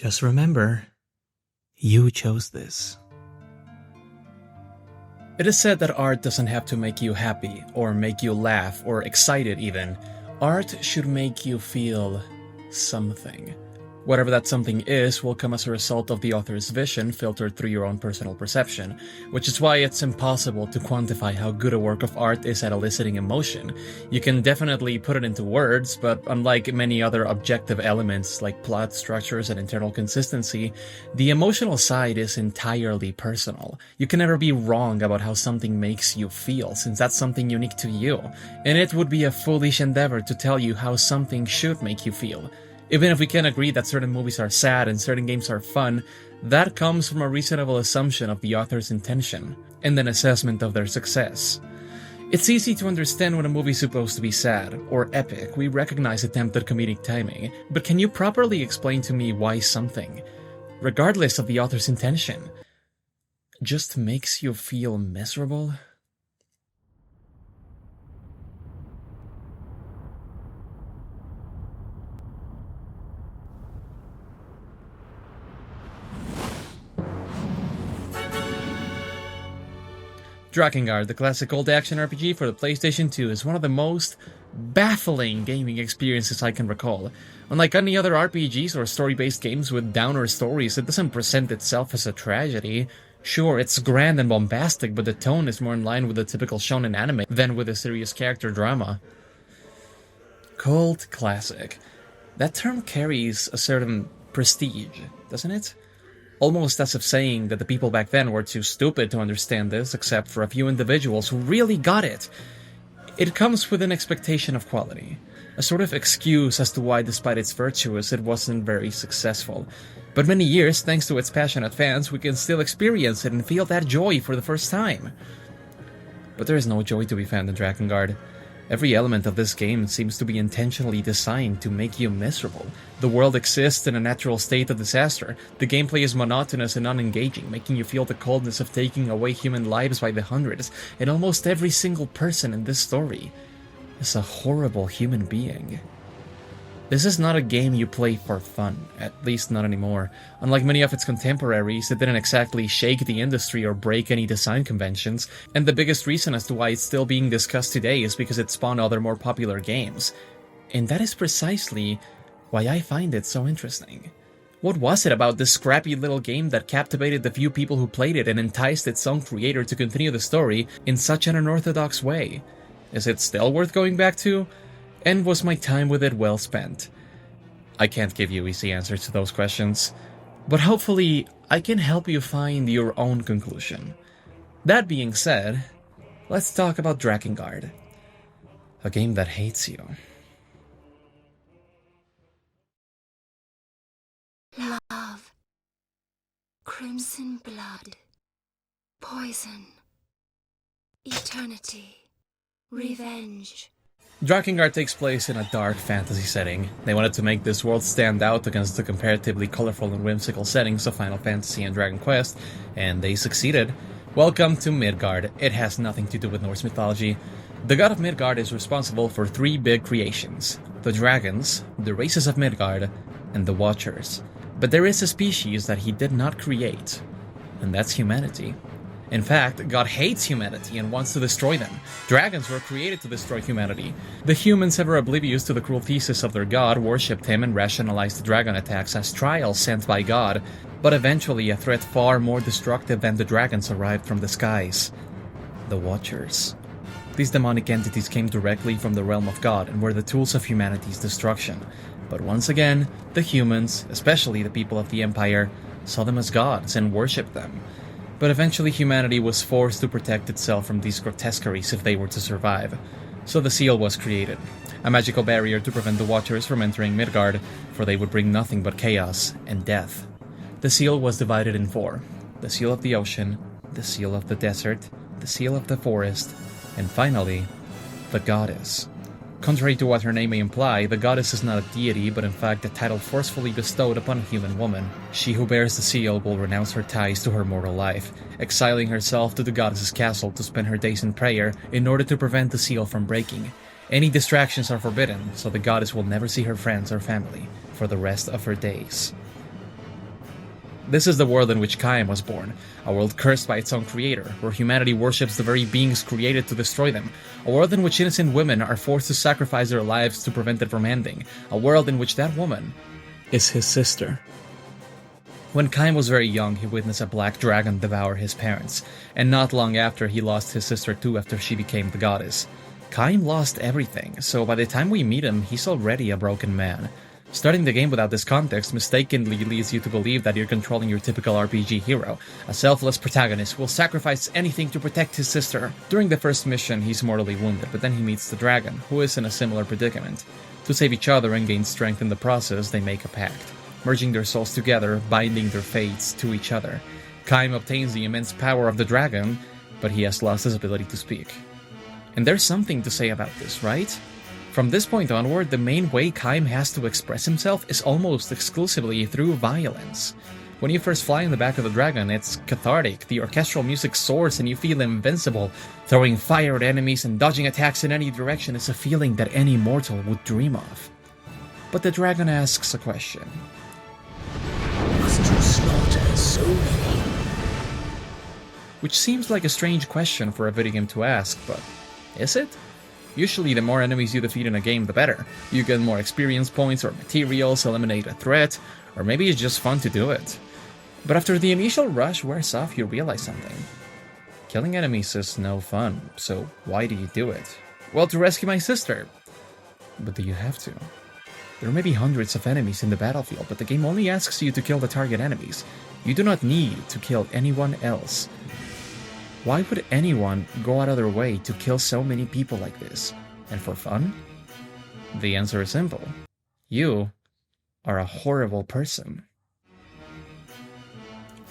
Just remember, you chose this. It is said that art doesn't have to make you happy, or make you laugh, or excited even. Art should make you feel something. Whatever that something is will come as a result of the author's vision filtered through your own personal perception, which is why it's impossible to quantify how good a work of art is at eliciting emotion. You can definitely put it into words, but unlike many other objective elements like plot structures and internal consistency, the emotional side is entirely personal. You can never be wrong about how something makes you feel, since that's something unique to you, and it would be a foolish endeavor to tell you how something should make you feel. Even if we can agree that certain movies are sad and certain games are fun, that comes from a reasonable assumption of the author's intention, and an assessment of their success. It's easy to understand when a movie is supposed to be sad, or epic. We recognize attempted comedic timing, but can you properly explain to me why something, regardless of the author's intention, just makes you feel miserable? Drakengard, the classic old action RPG for the PlayStation 2, is one of the most baffling gaming experiences I can recall. Unlike any other RPGs or story-based games with downer stories, it doesn't present itself as a tragedy. Sure, it's grand and bombastic, but the tone is more in line with the typical shonen anime than with a serious character drama. Cult classic. That term carries a certain prestige, doesn't it? Almost as if saying that the people back then were too stupid to understand this, except for a few individuals who really got it. It comes with an expectation of quality, a sort of excuse as to why, despite its virtues, it wasn't very successful. But many years, thanks to its passionate fans, we can still experience it and feel that joy for the first time. But there is no joy to be found in Drakengard. Every element of this game seems to be intentionally designed to make you miserable. The world exists in a natural state of disaster. The gameplay is monotonous and unengaging, making you feel the coldness of taking away human lives by the hundreds, and almost every single person in this story is a horrible human being. This is not a game you play for fun, at least not anymore. Unlike many of its contemporaries, it didn't exactly shake the industry or break any design conventions, and the biggest reason as to why it's still being discussed today is because it spawned other more popular games. And that is precisely why I find it so interesting. What was it about this scrappy little game that captivated the few people who played it and enticed its own creator to continue the story in such an unorthodox way? Is it still worth going back to? And was my time with it well spent? I can't give you easy answers to those questions, but hopefully I can help you find your own conclusion. That being said, let's talk about Drakengard, a game that hates you. Love, crimson blood, poison, eternity, revenge. Drakengard takes place in a dark fantasy setting. They wanted to make this world stand out against the comparatively colorful and whimsical settings of Final Fantasy and Dragon Quest, and they succeeded. Welcome to Midgard. It has nothing to do with Norse mythology. The god of Midgard is responsible for three big creations: the dragons, the races of Midgard, and the Watchers. But there is a species that he did not create, and that's humanity. In fact, God hates humanity and wants to destroy them. Dragons were created to destroy humanity. The humans, ever oblivious to the cruel thesis of their god, worshipped him and rationalized the dragon attacks as trials sent by God. But eventually, a threat far more destructive than the dragons arrived from the skies: the Watchers. These demonic entities came directly from the realm of God and were the tools of humanity's destruction. But once again, the humans, especially the people of the Empire, saw them as gods and worshipped them. But eventually humanity was forced to protect itself from these grotesqueries if they were to survive. So the Seal was created, a magical barrier to prevent the Watchers from entering Midgard, for they would bring nothing but chaos and death. The Seal was divided in four: the Seal of the Ocean, the Seal of the Desert, the Seal of the Forest, and finally, the Goddess. Contrary to what her name may imply, the Goddess is not a deity, but in fact a title forcefully bestowed upon a human woman. She who bears the seal will renounce her ties to her mortal life, exiling herself to the Goddess's castle to spend her days in prayer in order to prevent the seal from breaking. Any distractions are forbidden, so the Goddess will never see her friends or family for the rest of her days. This is the world in which Kaim was born, a world cursed by its own creator, where humanity worships the very beings created to destroy them, a world in which innocent women are forced to sacrifice their lives to prevent it from ending, a world in which that woman is his sister. When Kaim was very young, he witnessed a black dragon devour his parents, and not long after he lost his sister too after she became the goddess. Kaim lost everything, so by the time we meet him, he's already a broken man. Starting the game without this context mistakenly leads you to believe that you're controlling your typical RPG hero, a selfless protagonist who will sacrifice anything to protect his sister. During the first mission, he's mortally wounded, but then he meets the dragon, who is in a similar predicament. To save each other and gain strength in the process, they make a pact, merging their souls together, binding their fates to each other. Kaim obtains the immense power of the dragon, but he has lost his ability to speak. And there's something to say about this, right? From this point onward, the main way Kaim has to express himself is almost exclusively through violence. When you first fly in the back of the dragon, it's cathartic, the orchestral music soars and you feel invincible. Throwing fire at enemies and dodging attacks in any direction is a feeling that any mortal would dream of. But the dragon asks a question. Must you slaughter so many? Which seems like a strange question for a video game to ask, but is it? Usually the more enemies you defeat in a game, the better. You get more experience points or materials, eliminate a threat, or maybe it's just fun to do it. But after the initial rush wears off, you realize something. Killing enemies is no fun, so why do you do it? Well, to rescue my sister. But do you have to? There may be hundreds of enemies in the battlefield, but the game only asks you to kill the target enemies. You do not need to kill anyone else. Why would anyone go out of their way to kill so many people like this? And for fun? The answer is simple. You are a horrible person.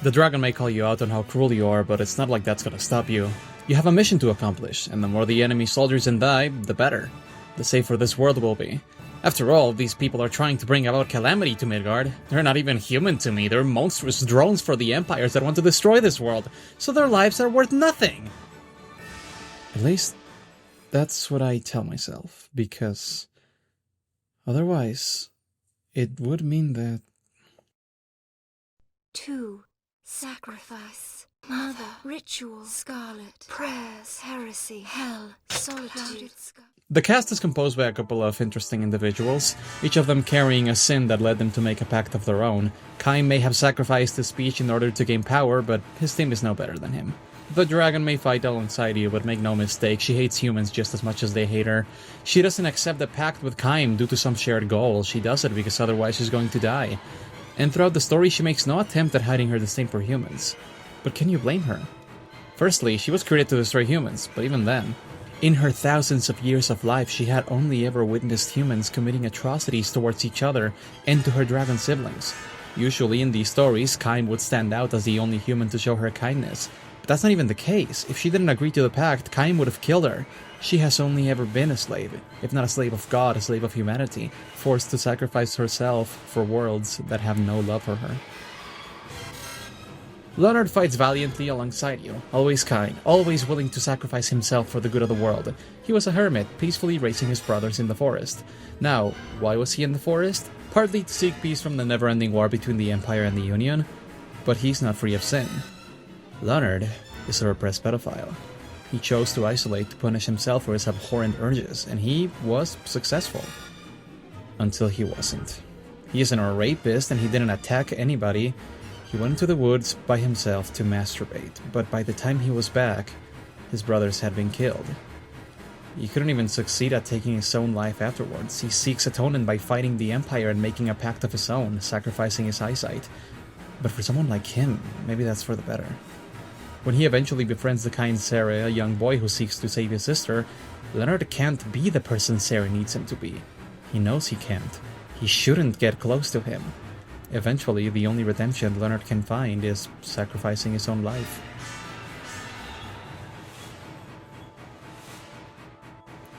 The dragon may call you out on how cruel you are, but it's not like that's gonna stop you. You have a mission to accomplish, and the more the enemy soldiers and die, the better. The safer this world will be. After all, these people are trying to bring about calamity to Midgard. They're not even human to me, they're monstrous drones for the empires that want to destroy this world, so their lives are worth nothing! At least, that's what I tell myself, because otherwise, it would mean that... 2. Sacrifice. Mother. Ritual. Scarlet. Prayers. Heresy. Hell. Solitude. The cast is composed by a couple of interesting individuals, each of them carrying a sin that led them to make a pact of their own. Kaim may have sacrificed his speech in order to gain power, but his team is no better than him. The dragon may fight alongside you, but make no mistake, she hates humans just as much as they hate her. She doesn't accept the pact with Kaim due to some shared goal, she does it because otherwise she's going to die. And throughout the story she makes no attempt at hiding her disdain for humans. But can you blame her? Firstly, she was created to destroy humans, but even then, in her thousands of years of life, she had only ever witnessed humans committing atrocities towards each other and to her dragon siblings. Usually in these stories, Kaim would stand out as the only human to show her kindness. But that's not even the case. If she didn't agree to the pact, Kaim would have killed her. She has only ever been a slave, if not a slave of God, a slave of humanity, forced to sacrifice herself for worlds that have no love for her. Leonard fights valiantly alongside you, always kind, always willing to sacrifice himself for the good of the world. He was a hermit, peacefully raising his brothers in the forest. Now, why was he in the forest? Partly to seek peace from the never-ending war between the Empire and the Union, but he's not free of sin. Leonard is a repressed pedophile. He chose to isolate to punish himself for his abhorrent urges, and he was successful. Until he wasn't. He isn't a rapist and he didn't attack anybody. He went into the woods by himself to masturbate, but by the time he was back, his brothers had been killed. He couldn't even succeed at taking his own life afterwards. He seeks atonement by fighting the Empire and making a pact of his own, sacrificing his eyesight. But for someone like him, maybe that's for the better. When he eventually befriends the kind Sarah, a young boy who seeks to save his sister, Leonard can't be the person Sarah needs him to be. He knows he can't. He shouldn't get close to him. Eventually, the only redemption Leonard can find is sacrificing his own life.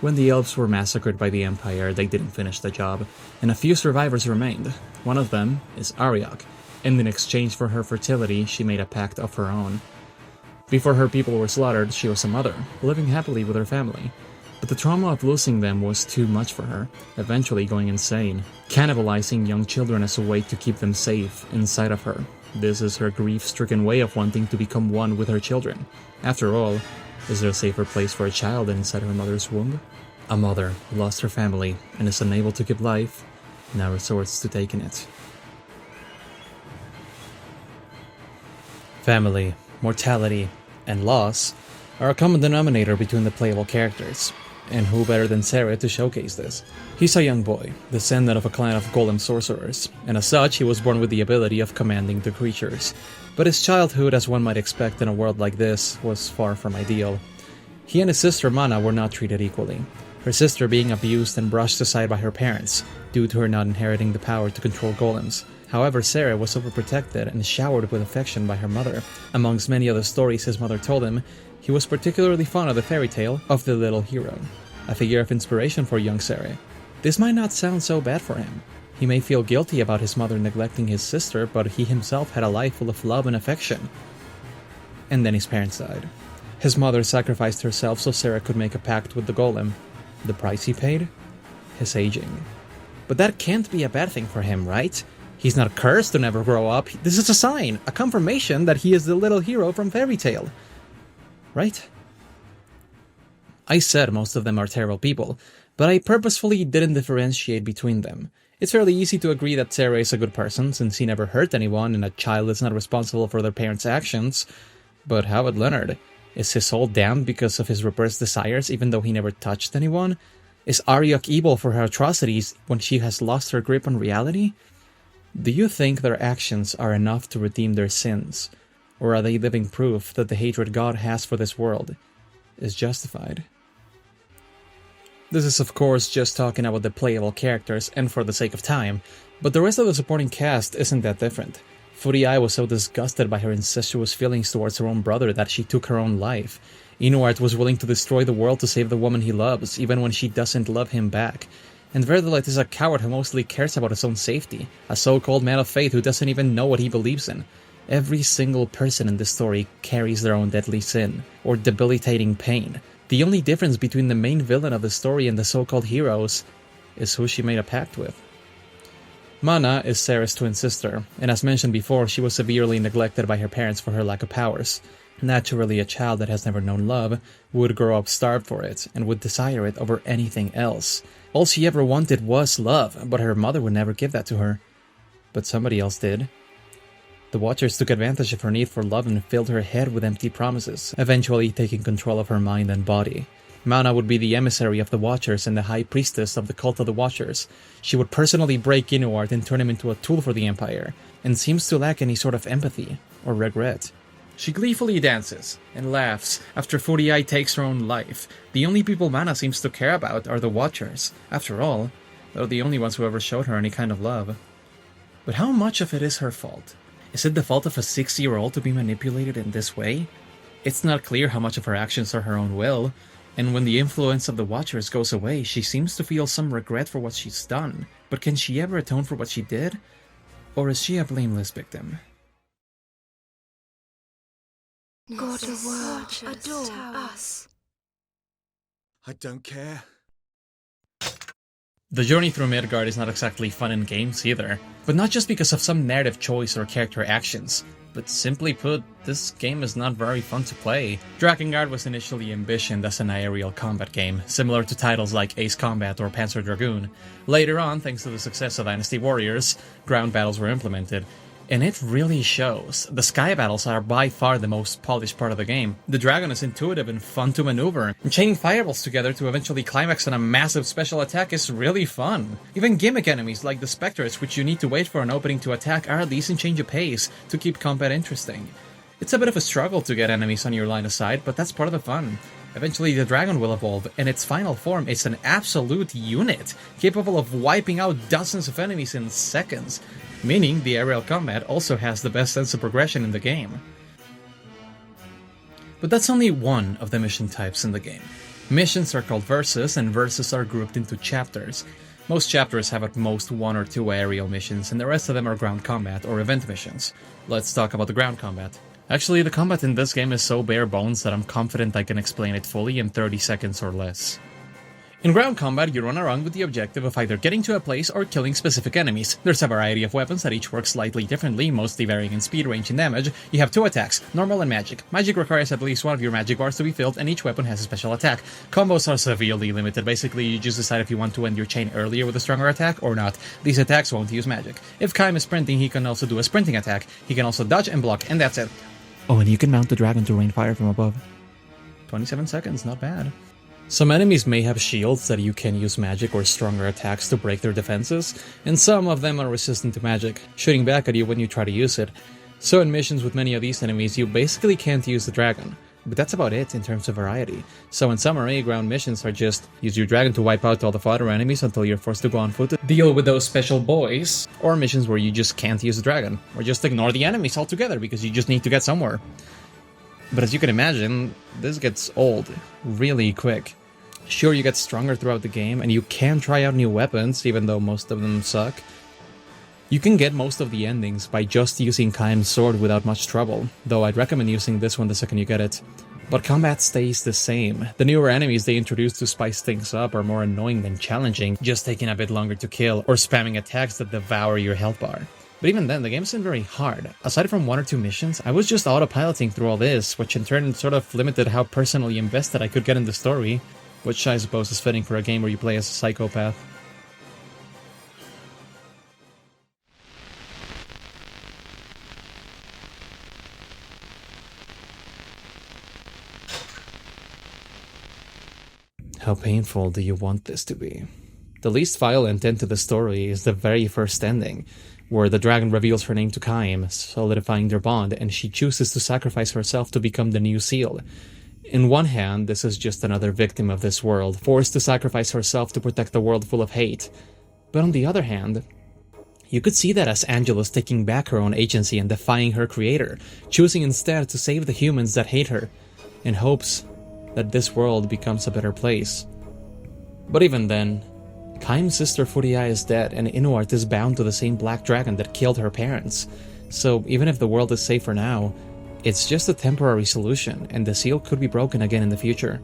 When the elves were massacred by the Empire, they didn't finish the job, and a few survivors remained. One of them is Ariok, and in exchange for her fertility, she made a pact of her own. Before her people were slaughtered, she was a mother, living happily with her family. But the trauma of losing them was too much for her, eventually going insane, cannibalizing young children as a way to keep them safe inside of her. This is her grief-stricken way of wanting to become one with her children. After all, is there a safer place for a child than inside her mother's womb? A mother who lost her family and is unable to give life, now resorts to taking it. Family, mortality, and loss are a common denominator between the playable characters, and who better than Sarah to showcase this? He's a young boy, descendant of a clan of golem sorcerers, and as such he was born with the ability of commanding the creatures. But his childhood, as one might expect in a world like this, was far from ideal. He and his sister Mana were not treated equally, her sister being abused and brushed aside by her parents, due to her not inheriting the power to control golems. However, Sarah was overprotected and showered with affection by her mother. Amongst many other stories his mother told him, he was particularly fond of the fairy tale of the little hero, a figure of inspiration for young Sarah. This might not sound so bad for him. He may feel guilty about his mother neglecting his sister, but he himself had a life full of love and affection. And then his parents died. His mother sacrificed herself so Sarah could make a pact with the golem. The price he paid? His aging. But that can't be a bad thing for him, right? He's not cursed to never grow up. This is a sign, a confirmation that he is the little hero from fairy tale. Right? I said most of them are terrible people, but I purposefully didn't differentiate between them. It's fairly easy to agree that Sarah is a good person, since he never hurt anyone and a child is not responsible for their parents' actions. But how about Leonard? Is his soul damned because of his repressed desires even though he never touched anyone? Is Aryok evil for her atrocities when she has lost her grip on reality? Do you think their actions are enough to redeem their sins? Or are they living proof that the hatred God has for this world is justified? This is of course just talking about the playable characters and for the sake of time, but the rest of the supporting cast isn't that different. Furiai was so disgusted by her incestuous feelings towards her own brother that she took her own life. Inuart was willing to destroy the world to save the woman he loves, even when she doesn't love him back. And Verdelet is a coward who mostly cares about his own safety, a so-called man of faith who doesn't even know what he believes in. Every single person in this story carries their own deadly sin, or debilitating pain. The only difference between the main villain of the story and the so-called heroes is who she made a pact with. Mana is Sarah's twin sister, and as mentioned before, she was severely neglected by her parents for her lack of powers. Naturally, a child that has never known love would grow up starved for it, and would desire it over anything else. All she ever wanted was love, but her mother would never give that to her. But somebody else did. The Watchers took advantage of her need for love and filled her head with empty promises, eventually taking control of her mind and body. Mana would be the emissary of the Watchers and the High Priestess of the Cult of the Watchers. She would personally break Inuart and turn him into a tool for the Empire, and seems to lack any sort of empathy or regret. She gleefully dances and laughs after Furiai takes her own life. The only people Mana seems to care about are the Watchers. After all, they're the only ones who ever showed her any kind of love. But how much of it is her fault? Is it the fault of a 6-year-old to be manipulated in this way? It's not clear how much of her actions are her own will, and when the influence of the Watchers goes away, she seems to feel some regret for what she's done. But can she ever atone for what she did? Or is she a blameless victim? God of world, adore us. I don't care. The journey through Midgard is not exactly fun in games either, but not just because of some narrative choice or character actions, but simply put, this game is not very fun to play. Drakengard was initially envisioned as an aerial combat game, similar to titles like Ace Combat or Panzer Dragoon. Later on, thanks to the success of Dynasty Warriors, ground battles were implemented. And it really shows. The sky battles are by far the most polished part of the game. The dragon is intuitive and fun to maneuver, and chaining fireballs together to eventually climax on a massive special attack is really fun. Even gimmick enemies like the Spectres, which you need to wait for an opening to attack, are a decent change of pace to keep combat interesting. It's a bit of a struggle to get enemies on your line of sight, but that's part of the fun. Eventually the dragon will evolve, and its final form is an absolute unit, capable of wiping out dozens of enemies in seconds. Meaning the aerial combat also has the best sense of progression in the game. But that's only one of the mission types in the game. Missions are called verses, and verses are grouped into chapters. Most chapters have at most 1 or 2 aerial missions, and the rest of them are ground combat or event missions. Let's talk about the ground combat. Actually, the combat in this game is so bare bones that I'm confident I can explain it fully in 30 seconds or less. In ground combat, you run around with the objective of either getting to a place or killing specific enemies. There's a variety of weapons that each work slightly differently, mostly varying in speed, range, and damage. You have 2 attacks, normal and magic. Magic requires at least one of your magic bars to be filled, and each weapon has a special attack. Combos are severely limited. Basically, you just decide if you want to end your chain earlier with a stronger attack or not. These attacks won't use magic. If Kaim is sprinting, he can also do a sprinting attack. He can also dodge and block, and that's it. Oh, and you can mount the dragon to rain fire from above. 27 seconds, not bad. Some enemies may have shields that you can use magic or stronger attacks to break their defenses, and some of them are resistant to magic, shooting back at you when you try to use it. So in missions with many of these enemies, you basically can't use the dragon. But that's about it in terms of variety. So in summary, ground missions are just use your dragon to wipe out all the fodder enemies until you're forced to go on foot to deal with those special boys, or missions where you just can't use the dragon, or just ignore the enemies altogether because you just need to get somewhere. But as you can imagine, this gets old really quick. Sure, you get stronger throughout the game, and you can try out new weapons, even though most of them suck. You can get most of the endings by just using Kaim's sword without much trouble, though I'd recommend using this one the second you get it. But combat stays the same. The newer enemies they introduce to spice things up are more annoying than challenging, just taking a bit longer to kill, or spamming attacks that devour your health bar. But even then, the game isn't very hard. Aside from 1 or 2 missions, I was just autopiloting through all this, which in turn sort of limited how personally invested I could get in the story. Which I suppose is fitting for a game where you play as a psychopath. How painful do you want this to be? The least violent end to the story is the very first ending, where the dragon reveals her name to Kaim, solidifying their bond, and she chooses to sacrifice herself to become the new seal. In one hand, this is just another victim of this world, forced to sacrifice herself to protect a world full of hate. But on the other hand, you could see that as Angelus taking back her own agency and defying her creator, choosing instead to save the humans that hate her, in hopes that this world becomes a better place. But even then, Kaim's sister Furia is dead, and Inuart is bound to the same black dragon that killed her parents. So even if the world is safe for now, it's just a temporary solution, and the seal could be broken again in the future.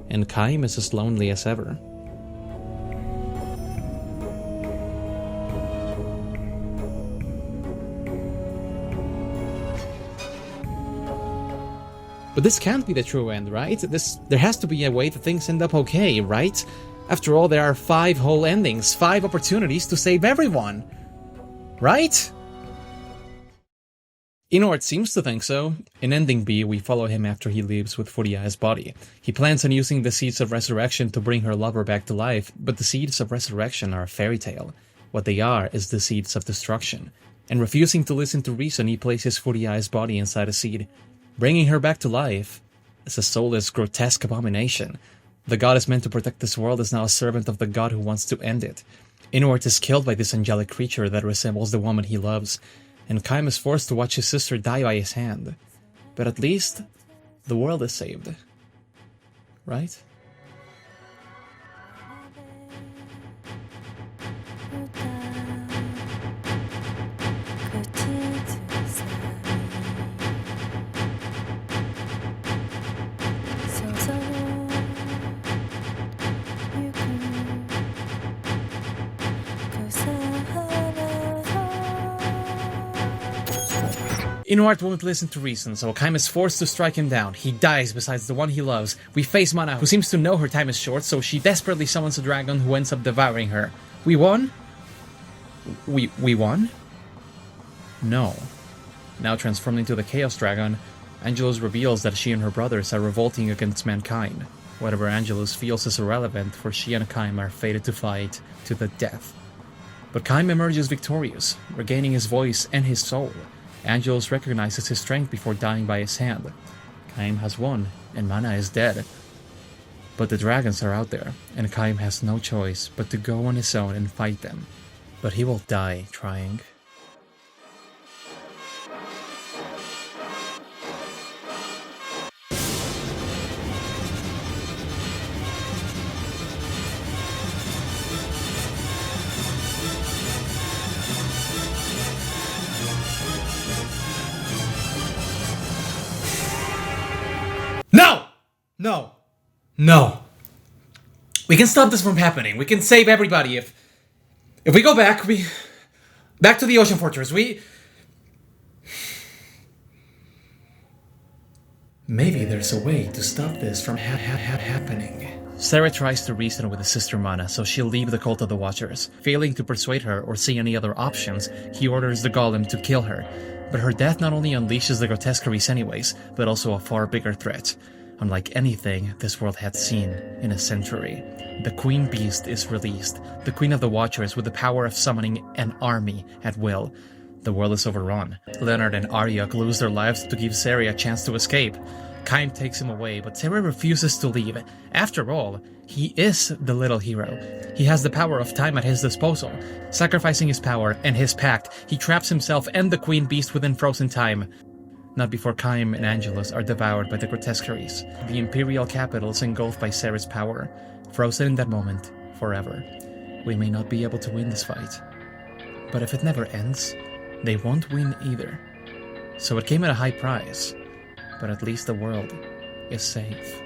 And Kaim is as lonely as ever. But this can't be the true end, right? There has to be a way that things end up okay, right? After all, there are 5 whole endings, 5 opportunities to save everyone. Right? Inuart seems to think so. In Ending B, we follow him after he leaves with Furia's body. He plans on using the Seeds of Resurrection to bring her lover back to life, but the Seeds of Resurrection are a fairy tale. What they are is the Seeds of Destruction. And refusing to listen to reason, he places Furia's body inside a seed. Bringing her back to life is a soulless, grotesque abomination. The goddess meant to protect this world is now a servant of the god who wants to end it. Inuart is killed by this angelic creature that resembles the woman he loves, and Kaim is forced to watch his sister die by his hand. But at least, the world is saved. Right? Inuart won't listen to reason, so Kaim is forced to strike him down. He dies besides the one he loves. We face Mana, who seems to know her time is short, so she desperately summons a dragon who ends up devouring her. We won? We won? No. Now transformed into the Chaos Dragon, Angelus reveals that she and her brothers are revolting against mankind. Whatever Angelus feels is irrelevant, for she and Kaim are fated to fight to the death. But Kaim emerges victorious, regaining his voice and his soul. Angelus recognizes his strength before dying by his hand. Kaim has won, and Mana is dead. But the dragons are out there, and Kaim has no choice but to go on his own and fight them. But he will die trying. No! No. No. We can stop this from happening. We can save everybody if we go back, back to the Ocean Fortress. Maybe there's a way to stop this from happening. Sarah tries to reason with his sister Mana, so she'll leave the Cult of the Watchers. Failing to persuade her or see any other options, he orders the Golem to kill her. But her death not only unleashes the Grotesqueries anyways, but also a far bigger threat. Unlike anything this world had seen in a century. The Queen Beast is released, the Queen of the Watchers with the power of summoning an army at will. The world is overrun. Leonard and Aryok lose their lives to give Sarah a chance to escape. Kaim takes him away, but Sarah refuses to leave. After all, he is the little hero. He has the power of time at his disposal. Sacrificing his power and his pact, he traps himself and the Queen Beast within frozen time. Not before Kaim and Angelus are devoured by the Grotesqueries. The Imperial capital is engulfed by Sarah's power. Frozen in that moment, forever. We may not be able to win this fight. But if it never ends, they won't win either. So it came at a high price. But at least the world is safe.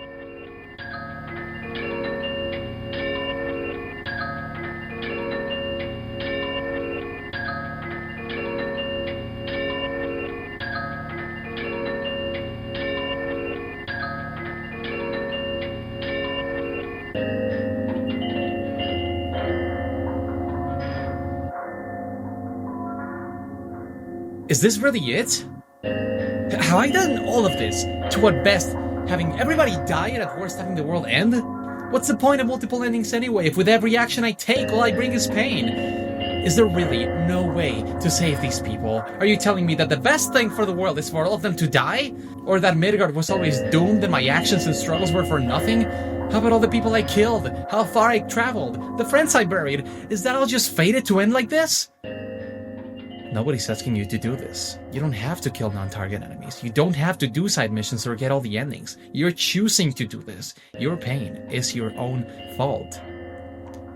Is this really it? Have I done all of this to at best having everybody die and at worst having the world end? What's the point of multiple endings anyway if with every action I take all I bring is pain? Is there really no way to save these people? Are you telling me that the best thing for the world is for all of them to die? Or that Midgard was always doomed and my actions and struggles were for nothing? How about all the people I killed? How far I traveled? The friends I buried? Is that all just fated to end like this? Nobody's asking you to do this. You don't have to kill non-target enemies. You don't have to do side missions or get all the endings. You're choosing to do this. Your pain is your own fault.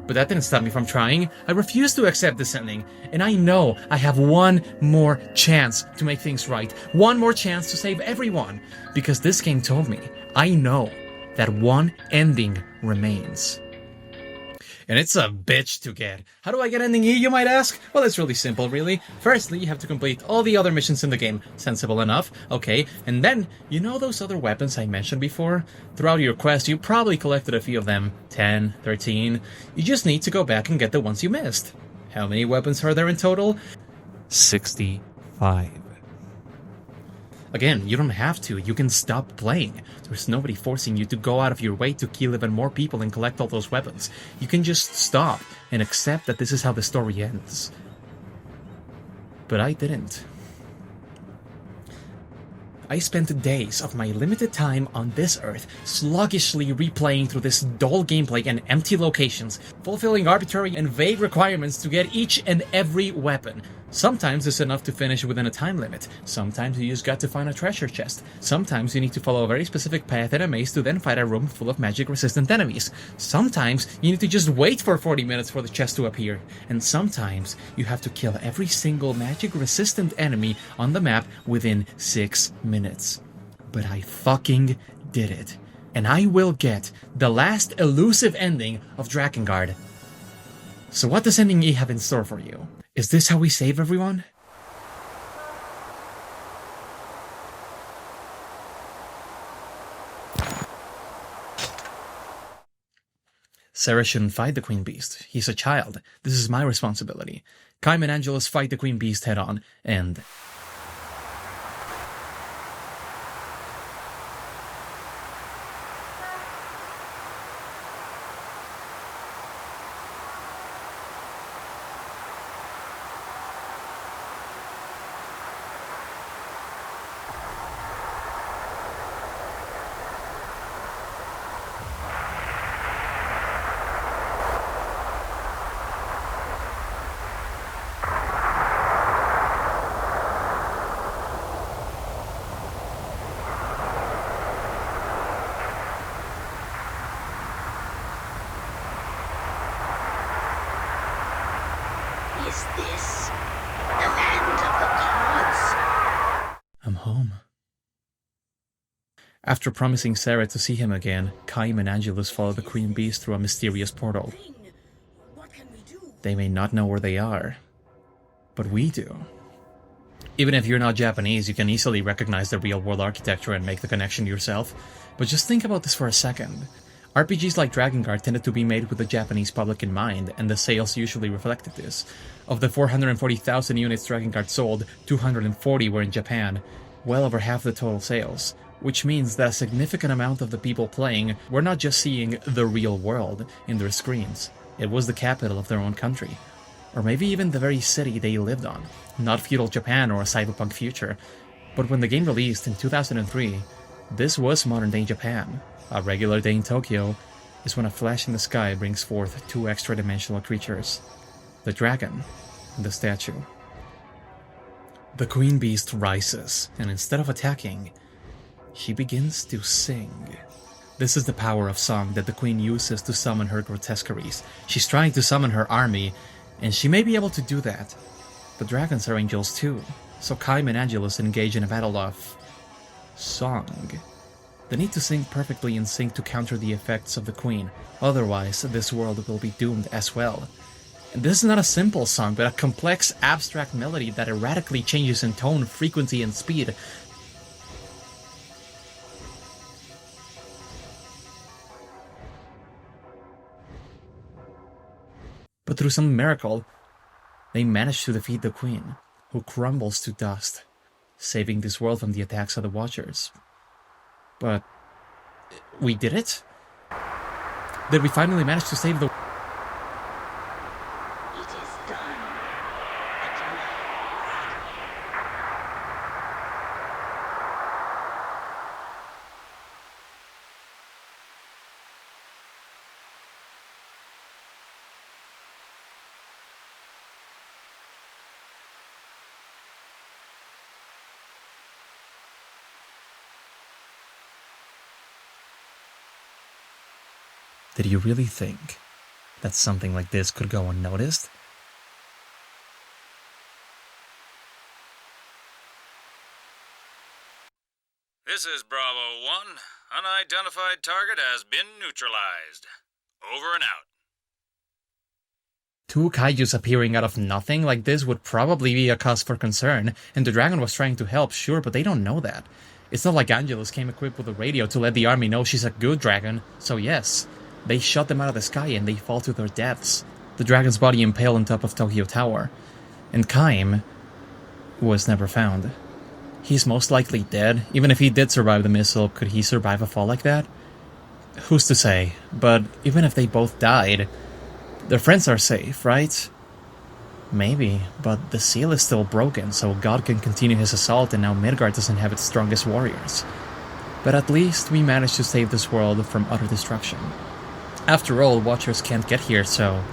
But that didn't stop me from trying. I refuse to accept this ending. And I know I have one more chance to make things right. One more chance to save everyone. Because this game told me, I know that one ending remains. And it's a bitch to get. How do I get ending E, you might ask? Well, it's really simple, really. Firstly, you have to complete all the other missions in the game. Sensible enough, okay. And then, you know those other weapons I mentioned before? Throughout your quest, you probably collected a few of them. 10, 13. You just need to go back and get the ones you missed. How many weapons are there in total? 65. Again, you don't have to. You can stop playing. There's nobody forcing you to go out of your way to kill even more people and collect all those weapons. You can just stop and accept that this is how the story ends. But I didn't. I spent days of my limited time on this earth sluggishly replaying through this dull gameplay and empty locations, fulfilling arbitrary and vague requirements to get each and every weapon. Sometimes it's enough to finish within a time limit. Sometimes you just got to find a treasure chest. Sometimes you need to follow a very specific path in a maze to then fight a room full of magic-resistant enemies. Sometimes you need to just wait for 40 minutes for the chest to appear. And sometimes you have to kill every single magic-resistant enemy on the map within 6 minutes. But I fucking did it. And I will get the last elusive ending of Drakengard. So what does ending E have in store for you? Is this how we save everyone? Sarah shouldn't fight the Queen Beast. He's a child. This is my responsibility. Kaim and Angelus fight the Queen Beast head on, and... Is this the land of the gods? I'm home. After promising Sarah to see him again, Kaim and Angelus follow the Queen Beast through a mysterious portal. They may not know where they are, but we do. Even if you're not Japanese, you can easily recognize the real-world architecture and make the connection yourself. But just think about this for a second. RPGs like Drakengard tended to be made with the Japanese public in mind, and the sales usually reflected this. Of the 440,000 units Drakengard sold, 240 were in Japan, well over half the total sales. Which means that a significant amount of the people playing were not just seeing the real world in their screens. It was the capital of their own country. Or maybe even the very city they lived on. Not feudal Japan or a cyberpunk future. But when the game released in 2003, this was modern-day Japan. A regular day in Tokyo is when a flash in the sky brings forth two extra-dimensional creatures. The dragon and the statue. The Queen Beast rises, and instead of attacking, she begins to sing. This is the power of song that the Queen uses to summon her grotesqueries. She's trying to summon her army, and she may be able to do that. The dragons are angels too, so Kaim and Angelus engage in a battle of song. They need to sing perfectly in sync to counter the effects of the Queen, otherwise this world will be doomed as well. And this is not a simple song, but a complex, abstract melody that erratically changes in tone, frequency, and speed. But through some miracle, they manage to defeat the Queen, who crumbles to dust, saving this world from the attacks of the Watchers. But we did it? Did we finally manage to save the... It is done. At last. Did you really think that something like this could go unnoticed? This is Bravo 1. Unidentified target has been neutralized. Over and out. Two kaijus appearing out of nothing like this would probably be a cause for concern, and the dragon was trying to help, sure, but they don't know that. It's not like Angelus came equipped with a radio to let the army know she's a good dragon, so yes, they shot them out of the sky and they fall to their deaths. The dragon's body impaled on top of Tokyo Tower. And Kaim was never found. He's most likely dead. Even if he did survive the missile, could he survive a fall like that? Who's to say? But even if they both died, their friends are safe, right? Maybe, but the seal is still broken, so God can continue his assault and now Midgard doesn't have its strongest warriors. But at least we managed to save this world from utter destruction. After all, Watchers can't get here, so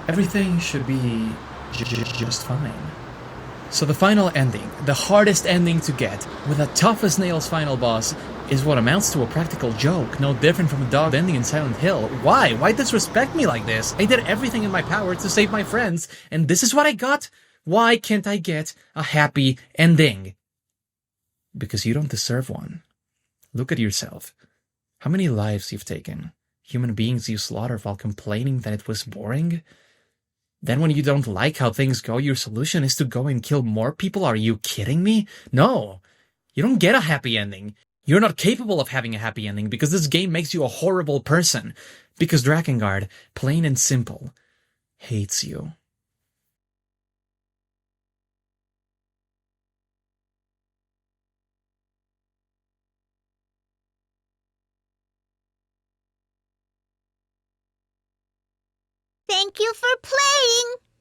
everything should be just fine. So the final ending, the hardest ending to get, with a tough-as-nails final boss, is what amounts to a practical joke, no different from the dog ending in Silent Hill. Why? Why disrespect me like this? I did everything in my power to save my friends, and this is what I got? Why can't I get a happy ending? Because you don't deserve one. Look at yourself. How many lives you've taken? Human beings you slaughtered while complaining that it was boring? Then when you don't like how things go, your solution is to go and kill more people? Are you kidding me? No. You don't get a happy ending. You're not capable of having a happy ending because this game makes you a horrible person. Because Drakengard, plain and simple, hates you. Thank you for playing!